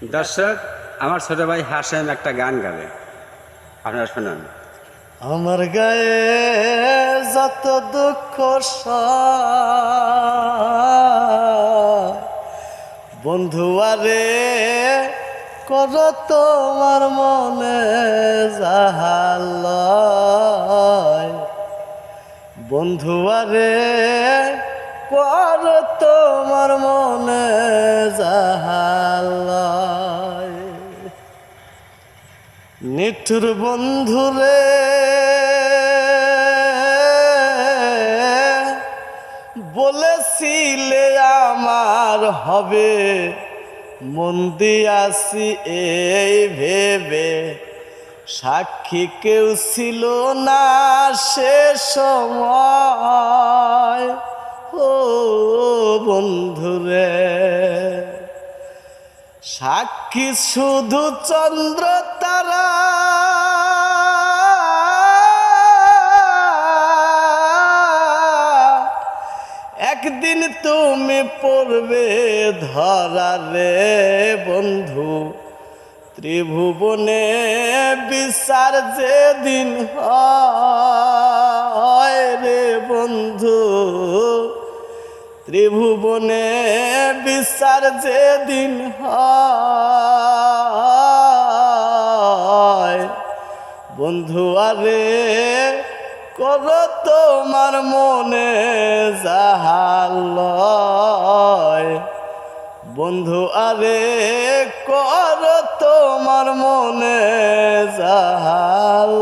দর্শক, আমার ছোট ভাই হাসেম একটা গান গাবে, আপনারা শুনুন। আমার গায়ে যত দুঃখ বন্ধু আরে কর তোমার মনে জাহাল বন্ধু আরে কর তোমার মনে জাহাল নিঠুর বন্ধুরে বলেছিলে আমার হবে, মন দিয়াছি এই ভেবে, সাক্ষী কেউ ছিল না সে সময়। ও বন্ধুরে, সাক্ষী শুধু চন্দ্র তারা, একদিন তুমি পড়বে ধরা রে বন্ধু। ত্রিভুবনে বিচার যেদিন হয় রে বন্ধু, ত্রিভুবনে বিচার যেদিন হয় বন্ধু আরে কর তোমার মনে জাহাল বন্ধু আরে কর তোমার মনে জাহাল।